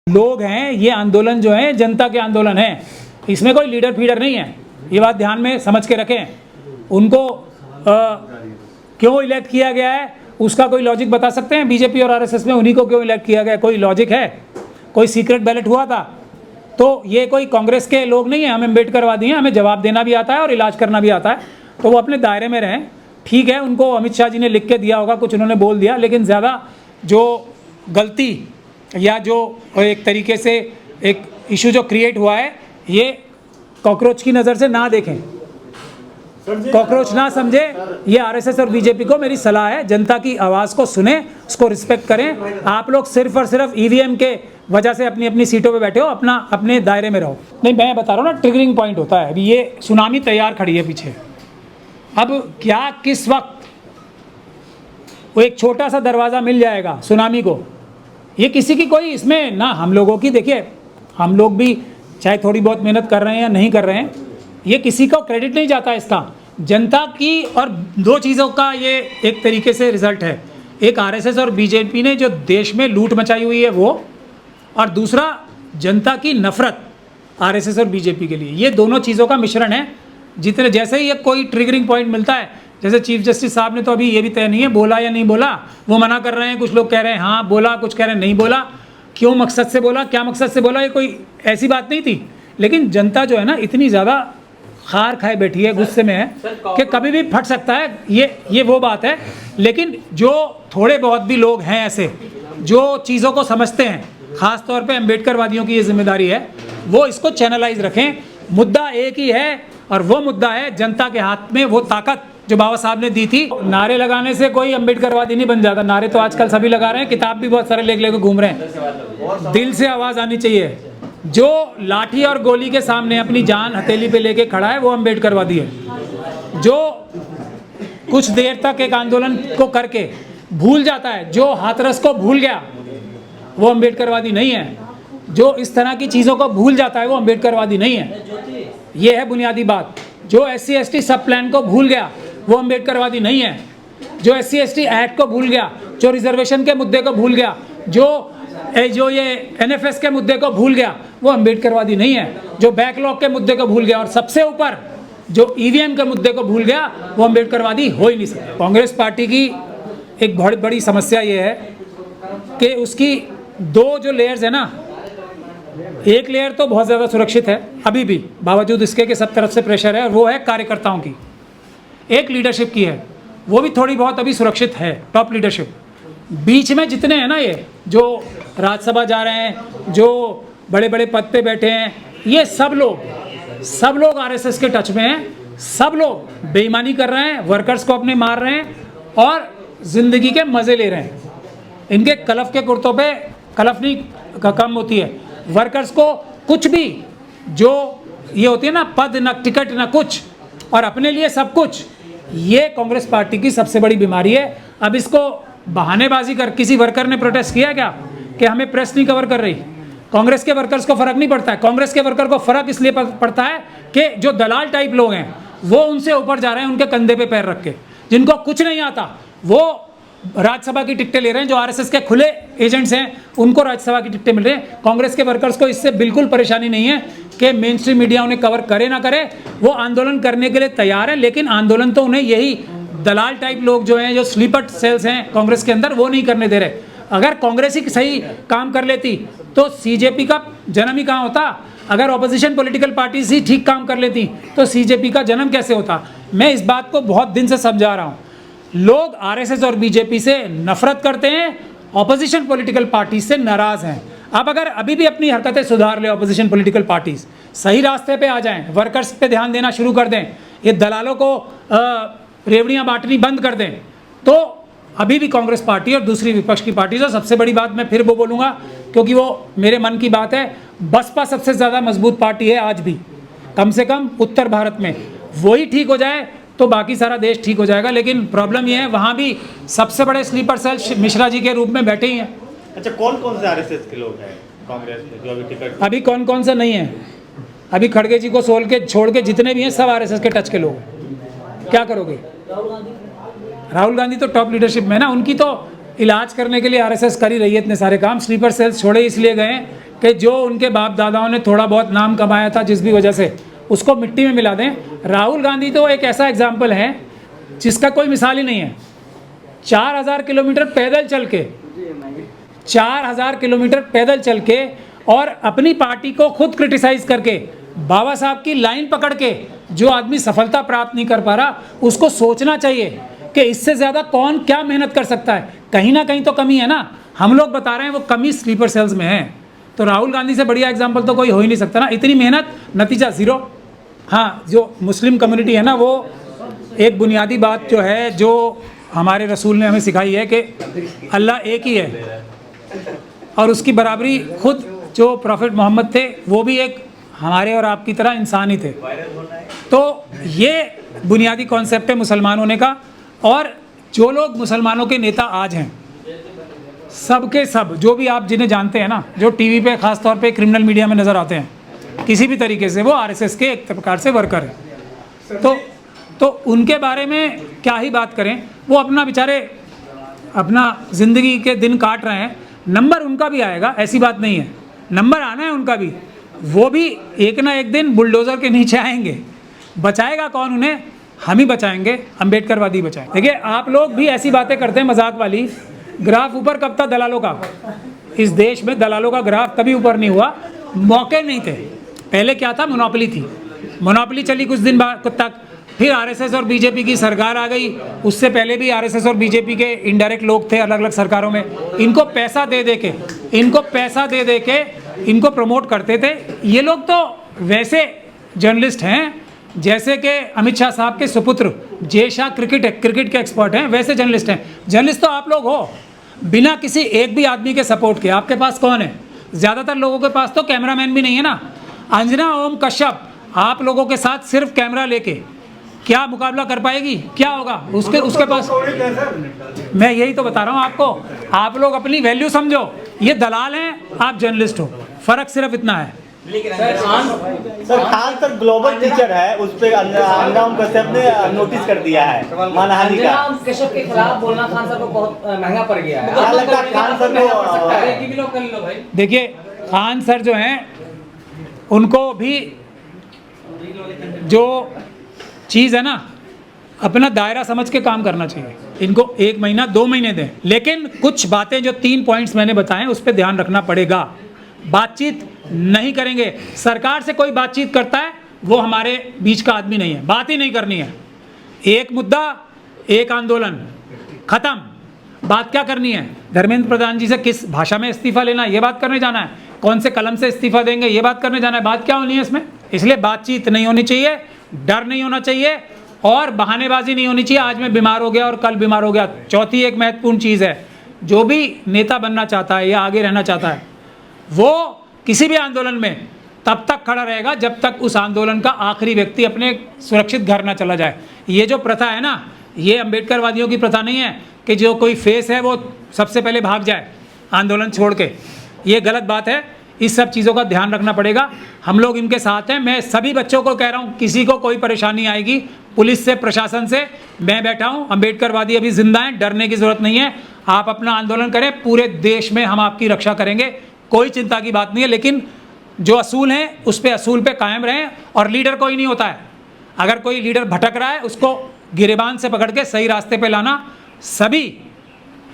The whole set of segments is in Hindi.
लोग हैं, ये आंदोलन जो है जनता के आंदोलन है, इसमें कोई लीडर फीडर नहीं है, ये बात ध्यान में समझ के रखें। उनको क्यों इलेक्ट किया गया है उसका कोई लॉजिक बता सकते हैं? बीजेपी और आरएसएस में उन्हीं को क्यों इलेक्ट किया गया, कोई लॉजिक है? कोई सीक्रेट बैलेट हुआ था? तो ये कोई कांग्रेस के लोग नहीं है, हम अम्बेडकरवादी हैं, हमें जवाब देना भी आता है और इलाज करना भी आता है, तो वो अपने दायरे में रहें। ठीक है, उनको अमित शाह जी ने लिख के दिया होगा, कुछ उन्होंने बोल दिया, लेकिन ज़्यादा जो गलती या जो एक तरीके से एक इशू जो क्रिएट हुआ है, ये कॉकरोच की नज़र से ना देखें, कॉकरोच ना समझे। ये आरएसएस और बीजेपी को मेरी सलाह है, जनता की आवाज़ को सुने, उसको रिस्पेक्ट करें। आप लोग सिर्फ और सिर्फ ईवीएम के वजह से अपनी अपनी सीटों पे बैठे हो, अपने दायरे में रहो। नहीं, मैं बता रहा हूँ ना, ट्रिगरिंग पॉइंट होता है। अभी ये सुनामी तैयार खड़ी है पीछे, अब क्या किस वक्त वो एक छोटा सा दरवाज़ा मिल जाएगा सुनामी को, ये किसी की कोई इसमें ना, हम लोगों की, देखिए हम लोग भी चाहे थोड़ी बहुत मेहनत कर रहे हैं या नहीं कर रहे हैं, ये किसी को क्रेडिट नहीं जाता इसका, जनता की। और दो चीज़ों का ये एक तरीके से रिजल्ट है, एक आरएसएस और बीजेपी ने जो देश में लूट मचाई हुई है वो, और दूसरा जनता की नफरत आरएसएस और बीजेपी के लिए, ये दोनों चीज़ों का मिश्रण है। जितने जैसे ही ये कोई ट्रिगरिंग पॉइंट मिलता है, जैसे चीफ जस्टिस साहब ने तो अभी ये भी तय नहीं है बोला या नहीं बोला, वो मना कर रहे हैं, कुछ लोग कह रहे हैं हाँ बोला, कुछ कह रहे हैं नहीं बोला, क्यों मकसद से बोला, क्या मकसद से बोला, ये कोई ऐसी बात नहीं थी। लेकिन जनता जो है ना, इतनी ज़्यादा खार खाए बैठी है, गुस्से में है कि कभी भी फट सकता है, ये वो बात है। लेकिन जो थोड़े बहुत भी लोग हैं ऐसे जो चीज़ों को समझते हैं, ख़ास तौर पे अम्बेडकरवादियों की ये जिम्मेदारी है, वो इसको चैनलाइज रखें। मुद्दा एक ही है और वो मुद्दा है जनता के हाथ में वो ताकत जो बाबा साहब ने दी थी। नारे लगाने से कोई अम्बेडकरवादी नहीं बन जाता, नारे तो आजकल सभी लगा रहे हैं, किताब भी बहुत सारे लेके घूम रहे हैं। दिल से आवाज़ आनी चाहिए। जो लाठी और गोली के सामने अपनी जान हथेली पे लेके खड़ा है वो अम्बेडकरवादी है। जो कुछ देर तक एक आंदोलन को करके भूल जाता है, जो हाथरस को भूल गया, वो अम्बेडकरवादी नहीं है। जो इस तरह की चीज़ों को भूल जाता है वो अम्बेडकरवादी नहीं है। ये है बुनियादी बात। जो SC/ST सब प्लान को भूल गया वो अम्बेडकरवादी नहीं है। जो SC/ST एक्ट को भूल गया, जो रिजर्वेशन के मुद्दे को भूल गया, जो ये NFS के मुद्दे को भूल गया, वो अम्बेडकरवादी नहीं है। जो बैकलॉग के मुद्दे को भूल गया और सबसे ऊपर जो EVM के मुद्दे को भूल गया, वो अम्बेडकरवादी हो ही नहीं सकता। कांग्रेस पार्टी की एक बहुत बड़ी समस्या ये है कि उसकी दो जो लेयर्स है ना, एक लेयर तो बहुत ज़्यादा सुरक्षित है अभी भी, बावजूद इसके कि सब तरफ से प्रेशर है, और वो है कार्यकर्ताओं की। एक लीडरशिप की है, वो भी थोड़ी बहुत अभी सुरक्षित है, टॉप लीडरशिप। बीच में जितने हैं ना, ये जो राज्यसभा जा रहे हैं, जो बड़े बड़े पद पे बैठे हैं, ये सब लोग आरएसएस के टच में हैं। सब लोग बेईमानी कर रहे हैं, वर्कर्स को अपने मार रहे हैं और ज़िंदगी के मज़े ले रहे हैं। इनके कलफ के कुर्तों पे कलफ नहीं कम होती है। वर्कर्स को कुछ भी, जो ये होती है ना, पद न टिकट न कुछ, और अपने लिए सब कुछ, ये कांग्रेस पार्टी की सबसे बड़ी बीमारी है। अब इसको बहानेबाजी कर, किसी वर्कर ने प्रोटेस्ट किया क्या कि हमें प्रेस नहीं कवर कर रही? कांग्रेस के वर्कर्स को फ़र्क नहीं पड़ता है। कांग्रेस के वर्कर को फ़र्क इसलिए पड़ता है कि जो दलाल टाइप लोग हैं वो उनसे ऊपर जा रहे हैं, उनके कंधे पे पैर रख के। जिनको कुछ नहीं आता वो राज्यसभा की टिकटें ले रहे हैं। जो आरएसएस के खुले एजेंट्स हैं उनको राज्यसभा की टिकटें मिल रही हैं। कांग्रेस के वर्कर्स को इससे बिल्कुल परेशानी नहीं है कि मेन स्ट्रीम मीडिया उन्हें कवर करे ना करे, वो आंदोलन करने के लिए तैयार है। लेकिन आंदोलन तो उन्हें यही दलाल टाइप लोग जो हैं, जो स्लीपर सेल्स हैं कांग्रेस के अंदर, वो नहीं करने दे रहे। अगर कांग्रेस ही सही काम कर लेती तो CJP का जन्म ही कहाँ होता? अगर ऑपोजिशन पॉलिटिकल पार्टीज ही ठीक काम कर लेती तो CJP का जन्म कैसे होता? मैं इस बात को बहुत दिन से समझा रहा हूँ। लोग आरएसएस और बीजेपी से नफरत करते हैं, ऑपोजिशन पॉलिटिकल पार्टीज से नाराज़ हैं। अब अगर अभी भी अपनी हरकतें सुधार ले ऑपोजिशन पॉलिटिकल पार्टीज, सही रास्ते पे आ जाएं, वर्कर्स पे ध्यान देना शुरू कर दें, ये दलालों को रेवड़ियाँ बांटनी बंद कर दें, तो अभी भी कांग्रेस पार्टी और दूसरी विपक्ष की पार्टी, और सबसे बड़ी बात मैं फिर वो बोलूँगा क्योंकि वो मेरे मन की बात है, बसपा सबसे ज़्यादा मजबूत पार्टी है आज भी, कम से कम उत्तर भारत में। वही ठीक हो जाए तो बाकी सारा देश ठीक हो जाएगा। लेकिन प्रॉब्लम ये है, वहाँ भी सबसे बड़े स्लीपर सेल मिश्रा जी के रूप में बैठे ही हैं। अच्छा, कौन कौन से आरएसएस के लोग हैं कांग्रेस में जो अभी टिकट? अभी कौन कौन सा नहीं है? अभी खड़गे जी को छोड़ के जितने भी हैं सब आरएसएस के टच के लोग हैं। क्या करोगे? राहुल गांधी तो टॉप लीडरशिप में है ना, उनकी तो इलाज करने के लिए आरएसएस कर ही रही है इतने सारे काम। स्लीपर सेल्स छोड़े इसलिए गए कि जो उनके बाप दादाओं ने थोड़ा बहुत नाम कमाया था जिस भी वजह से, उसको मिट्टी में मिला दें। राहुल गांधी तो एक ऐसा एग्जाम्पल है जिसका कोई मिसाल ही नहीं है। 4000 किलोमीटर पैदल चल के, 4000 किलोमीटर पैदल चल के, और अपनी पार्टी को खुद क्रिटिसाइज करके, बाबा साहब की लाइन पकड़ के जो आदमी सफलता प्राप्त नहीं कर पा रहा, उसको सोचना चाहिए कि इससे ज़्यादा कौन क्या मेहनत कर सकता है। कहीं ना कहीं तो कमी है ना। हम लोग बता रहे हैं वो कमी स्लीपर सेल्स में है। तो राहुल गांधी से बढ़िया एग्जाम्पल तो कोई हो ही नहीं सकता ना। इतनी मेहनत, नतीजा ज़ीरो। हाँ, जो मुस्लिम कम्युनिटी है ना, वो एक बुनियादी बात जो है, जो हमारे रसूल ने हमें सिखाई है कि अल्लाह एक ही है, और उसकी बराबरी खुद जो प्रॉफिट मोहम्मद थे वो भी एक हमारे और आपकी तरह इंसान ही थे। तो ये बुनियादी कॉन्सेप्ट है मुसलमान होने का। और जो लोग मुसलमानों के नेता आज हैं, सब के सब जो भी आप जिन्हें जानते हैं ना, जो टीवी पे ख़ास तौर पे क्रिमिनल मीडिया में नज़र आते हैं, किसी भी तरीके से वो आरएसएस के एक प्रकार से वर्कर हैं। तो उनके बारे में क्या ही बात करें। वो अपना बेचारे अपना ज़िंदगी के दिन काट रहे हैं। नंबर उनका भी आएगा, ऐसी बात नहीं है, नंबर आना है उनका भी। वो भी एक ना एक दिन बुलडोज़र के नीचे आएंगे। बचाएगा कौन उन्हें? हम ही बचाएंगे, अम्बेडकरवादी बचाएंगे। देखिए, आप लोग भी ऐसी बातें करते हैं मजाक वाली। ग्राफ ऊपर कब था दलालों का? इस देश में दलालों का ग्राफ कभी ऊपर नहीं हुआ, मौके नहीं थे। पहले क्या था? मोनोपोली थी। मोनोपोली चली कुछ दिन बाद तक, फिर आरएसएस और बीजेपी की सरकार आ गई। उससे पहले भी आरएसएस और बीजेपी के इनडायरेक्ट लोग थे अलग अलग सरकारों में। इनको पैसा दे दे के इनको प्रमोट करते थे। ये लोग तो वैसे जर्नलिस्ट हैं जैसे कि अमित शाह साहब के सुपुत्र जय शाह क्रिकेट के एक्सपर्ट हैं, वैसे जर्नलिस्ट हैं। जर्नलिस्ट तो आप लोग हो, बिना किसी एक भी आदमी के सपोर्ट के। आपके पास कौन है? ज़्यादातर लोगों के पास तो कैमरामैन भी नहीं है ना। अंजना ओम कश्यप आप लोगों के साथ सिर्फ कैमरा लेके क्या मुकाबला कर पाएगी? क्या होगा उसके पास? मैं यही तो बता रहा हूँ आपको। आप लोग अपनी वैल्यू समझो। ये दलाल हैं, आप जर्नलिस्ट हो, फ़र्क सिर्फ इतना है। Sir Khan sir global teacher है, उस पर अंजना ओम कश्यप ने नोटिस कर दिया है मानहानि का। अंजना ओम कश्यप के खिलाफ बोलना खान सर को बहुत महंगा पड़ गया है। क्या लगता है खान सर को? देखिए, खान सर जो हैं उनको भी जो चीज़ है ना, अपना दायरा समझ के काम करना चाहिए। इनको 1 महीना 2 महीने दें, लेकिन कुछ बातें जो 3 पॉइंट्स मैंने बताए उस पर ध्यान रखना पड़ेगा। बातचीत नहीं करेंगे। सरकार से कोई बातचीत करता है वो हमारे बीच का आदमी नहीं है, बात ही नहीं करनी है। एक मुद्दा, एक आंदोलन, खत्म। बात क्या करनी है? धर्मेंद्र प्रधान जी से किस भाषा में इस्तीफा लेना है ये बात करने जाना है, कौन से कलम से इस्तीफा देंगे ये बात करने जाना है। बात क्या होनी है इसमें? इसलिए बातचीत नहीं होनी चाहिए, डर नहीं होना चाहिए, और बहानेबाजी नहीं होनी चाहिए। आज मैं बीमार हो गया और कल बीमार हो गया। चौथी एक महत्वपूर्ण चीज़ है, जो भी नेता बनना चाहता है या आगे रहना चाहता है, वो किसी भी आंदोलन में तब तक खड़ा रहेगा जब तक उस आंदोलन का आखिरी व्यक्ति अपने सुरक्षित घर ना चला जाए। ये जो प्रथा है ना, ये अम्बेडकरवादियों की प्रथा नहीं है कि जो कोई फेस है वो सबसे पहले भाग जाए आंदोलन छोड़ के। ये गलत बात है। इस सब चीज़ों का ध्यान रखना पड़ेगा। हम लोग इनके साथ हैं। मैं सभी बच्चों को कह रहा हूँ, किसी को कोई परेशानी आएगी पुलिस से, प्रशासन से, मैं बैठा हूँ। अम्बेडकरवादी अभी जिंदा हैं, डरने की ज़रूरत नहीं है। आप अपना आंदोलन करें, पूरे देश में हम आपकी रक्षा करेंगे, कोई चिंता की बात नहीं है। लेकिन जो असूल हैं उस पर असूल पे कायम रहें। और लीडर कोई नहीं होता है, अगर कोई लीडर भटक रहा है उसको गिरेबान से पकड़ के सही रास्ते पे लाना सभी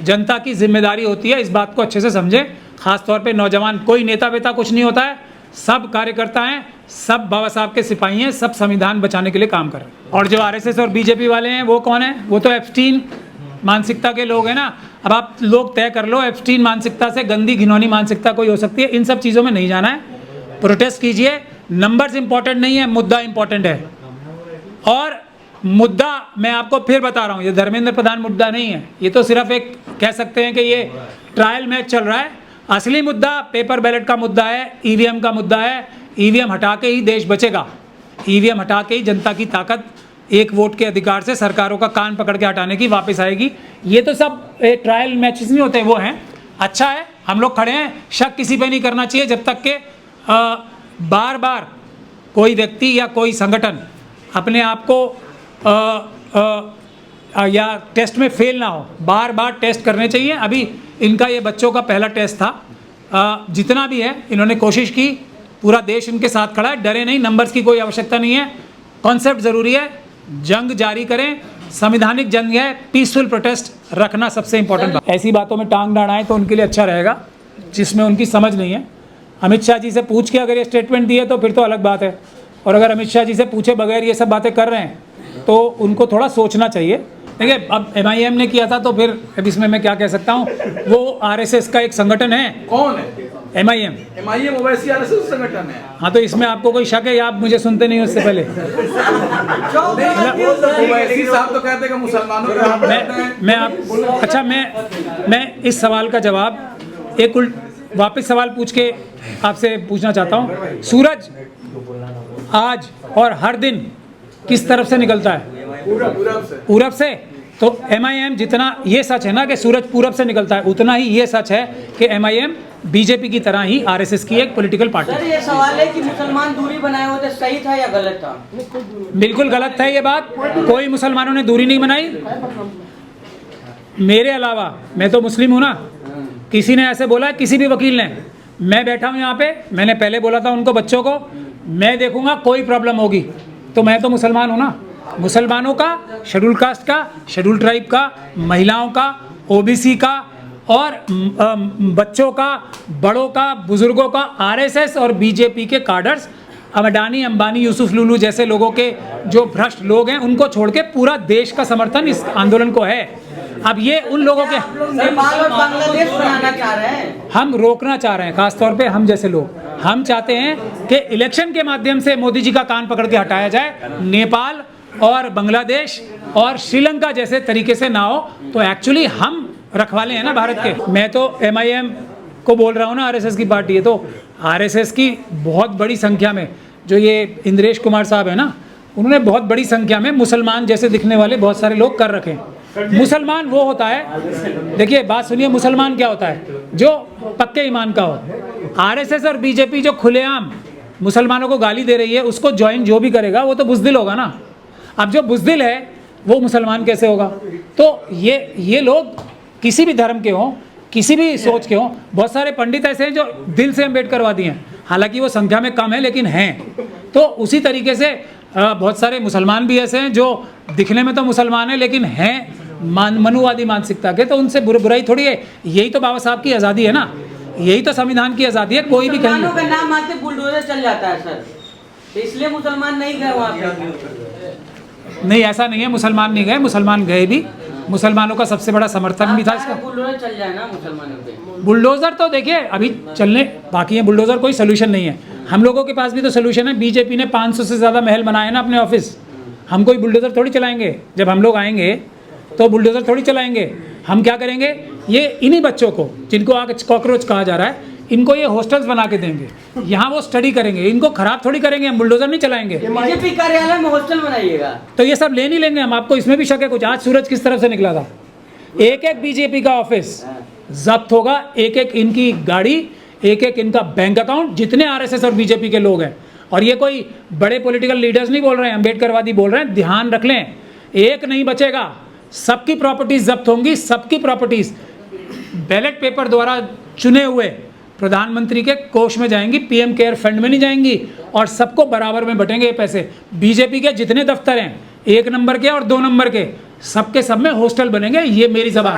जनता की जिम्मेदारी होती है। इस बात को अच्छे से समझें, खास तौर पे नौजवान। कोई नेता वेता कुछ नहीं होता है, सब कार्यकर्ता हैं, सब बाबा साहब के सिपाही हैं, सब संविधान बचाने के लिए काम कर रहे हैं। और जो आरएसएस और बीजेपी वाले हैं वो कौन है? वो तो एप्स्टीन मानसिकता के लोग हैं ना। अब आप लोग तय कर लो, एप्स्टीन मानसिकता से गंदी घिनौनी मानसिकता कोई हो सकती है। इन सब चीज़ों में नहीं जाना है, प्रोटेस्ट कीजिए। नंबर्स इंपॉर्टेंट नहीं है, मुद्दा इंपॉर्टेंट है। और मुद्दा मैं आपको फिर बता रहा हूँ, ये धर्मेंद्र प्रधान मुद्दा नहीं है। ये तो सिर्फ एक कह सकते हैं कि ये ट्रायल मैच चल रहा है। असली मुद्दा पेपर बैलेट का मुद्दा है, ईवीएम का मुद्दा है। ईवीएम हटा के ही देश बचेगा, ईवीएम हटा के ही जनता की ताकत एक वोट के अधिकार से सरकारों का कान पकड़ के हटाने की वापस आएगी। ये तो सब ट्रायल मैचेस नहीं होते, वो हैं। अच्छा है, हम लोग खड़े हैं। शक किसी पे नहीं करना चाहिए जब तक कि बार बार कोई व्यक्ति या कोई संगठन अपने आप को या टेस्ट में फेल ना हो। बार बार टेस्ट करने चाहिए। अभी इनका ये बच्चों का पहला टेस्ट था, जितना भी है इन्होंने कोशिश की, पूरा देश इनके साथ खड़ा है, डरे नहीं, नंबर्स की कोई आवश्यकता नहीं है, कॉन्सेप्ट ज़रूरी है, जंग जारी करें, संविधानिक जंग है, पीसफुल प्रोटेस्ट रखना सबसे इंपॉर्टेंट बात। ऐसी बातों में टांग अड़ाएं तो उनके लिए अच्छा रहेगा जिसमें उनकी समझ नहीं है। अमित शाह जी से पूछ के अगर ये स्टेटमेंट दिए तो फिर तो अलग बात है, और अगर अमित शाह जी से पूछे बगैर ये सब बातें कर रहे हैं तो उनको थोड़ा सोचना चाहिए। देखिए, अब MIM ने किया था तो फिर अब इसमें मैं क्या कह सकता हूँ, वो RSS का एक संगठन है। कौन है? MIM ओवैसी RSS संगठन है। हाँ, तो इसमें आपको कोई शक है या आप मुझे सुनते नहीं उससे पहले? ओवैसी साहब तो कहते हैं कि मुसलमानों का अच्छा, मैं इस सवाल का जवाब एक वापस सवाल पूछ के आपसे पूछना चाहता हूँ। सूरज आज और हर दिन किस तरफ से निकलता है? पूरब से। तो MIM, जितना ये सच है ना कि सूरज पूरब से निकलता है, उतना ही ये सच है कि MIM BJP की तरह ही RSS की एक पॉलिटिकल पार्टी है। सर, ये सवाल है कि मुसलमान दूरी बनाए हुए थे, सही था या गलत था? बिल्कुल गलत है ये बात। कोई मुसलमानों ने दूरी नहीं बनाई, मेरे अलावा। मैं तो मुस्लिम हूँ ना, किसी ने ऐसे बोला है, किसी भी वकील ने। मैं बैठा हूँ यहाँ पे, मैंने पहले बोला था उनको, बच्चों को, मैं देखूंगा कोई प्रॉब्लम होगी तो मैं तो मुसलमान हूँ ना। मुसलमानों का, शेड्यूल कास्ट का, शेड्यूल ट्राइब का, महिलाओं का, OBC का और बच्चों का, बड़ों का, बुजुर्गों का, RSS और BJP के कार्डर्स, अडानी, अंबानी, यूसुफ लुलू जैसे लोगों के जो भ्रष्ट लोग हैं, उनको छोड़ के पूरा देश का समर्थन इस आंदोलन को है। अब ये उन लोगों के नेपाल और बांग्लादेश बनाना चाह रहे हैं, हम रोकना चाह रहे हैं, खासतौर पे हम जैसे लोग। हम चाहते हैं कि इलेक्शन के माध्यम से मोदी जी का कान पकड़ के हटाया जाए, नेपाल और बांग्लादेश और श्रीलंका जैसे तरीके से ना हो। तो एक्चुअली हम रखवाले हैं ना भारत के। मैं तो MIM को बोल रहा हूँ ना, RSS की पार्टी है, तो RSS की बहुत बड़ी संख्या में जो ये इंद्रेश कुमार साहब है ना, उन्होंने बहुत बड़ी संख्या में मुसलमान जैसे दिखने वाले बहुत सारे लोग कर रखे हैं। मुसलमान वो होता है, देखिए बात सुनिए, मुसलमान क्या होता है? जो पक्के ईमान का हो। RSS और BJP जो खुलेआम मुसलमानों को गाली दे रही है, उसको ज्वाइन जो भी करेगा वो तो बुज़दिल होगा ना। अब जो बुज़दिल है वो मुसलमान कैसे होगा? तो ये लोग किसी भी धर्म के हों, किसी भी सोच के हों, बहुत सारे पंडित ऐसे हैं जो दिल से अम्बेडकरवादी हैं, हालांकि वो संख्या में कम है लेकिन हैं। तो उसी तरीके से बहुत सारे मुसलमान भी ऐसे हैं जो दिखने में तो मुसलमान हैं लेकिन हैं मनुवादी मानसिकता के, तो उनसे बुराई थोड़ी है। यही तो बाबा साहब की आज़ादी है ना, यही तो संविधान की आज़ादी है। कोई भी कहीं मुसलमानों का नाम आते बुलडोजर चल जाता है सर, तो इसलिए मुसलमान नहीं गए वहाँ पे। नहीं, ऐसा नहीं है, मुसलमान नहीं गए, मुसलमान गए भी, मुसलमानों का सबसे बड़ा समर्थन भी था इसका। बुलडोजर चल जाए ना मुसलमानों पे। बुलडोज़र तो देखिए अभी चलने बाकी है, बुलडोज़र कोई सोल्यूशन नहीं है। हम लोगों के पास भी तो सोल्यूशन है। BJP ने 500 से ज़्यादा महल बनाए ना अपने ऑफिस, हम कोई बुलडोज़र थोड़ी चलाएंगे। जब हम लोग आएंगे तो बुलडोज़र थोड़ी चलाएंगे। हम क्या करेंगे, ये इन्हीं बच्चों को जिनको आज कॉकरोच कहा जा रहा है, इनको ये हॉस्टल्स बना के देंगे, यहाँ वो स्टडी करेंगे, इनको खराब थोड़ी करेंगे, हम बुलडोज़र नहीं चलाएंगे। BJP कार्यालय में हॉस्टल बनाइएगा तो ये सब ले नहीं लेंगे हम। आपको इसमें भी शक है कुछ? आज सूरज किस तरफ से निकला था? एक एक BJP का ऑफिस जब्त होगा, एक एक इनकी गाड़ी, एक एक इनका बैंक अकाउंट, जितने RSS और BJP के लोग हैं। और ये कोई बड़े पॉलिटिकल लीडर्स नहीं बोल रहे हैं, अम्बेडकरवादी बोल रहे हैं। ध्यान रख लें, एक नहीं बचेगा, सबकी प्रॉपर्टीज जब्त होंगी, सबकी प्रॉपर्टीज बैलेट पेपर द्वारा चुने हुए प्रधानमंत्री के कोष में जाएंगी, PM केयर फंड में नहीं जाएंगी, और सबको बराबर में बटेंगे ये पैसे। BJP के जितने दफ्तर हैं, 1 नंबर के और 2 नंबर के, सबके सब में हॉस्टल बनेंगे। ये मेरी जबान।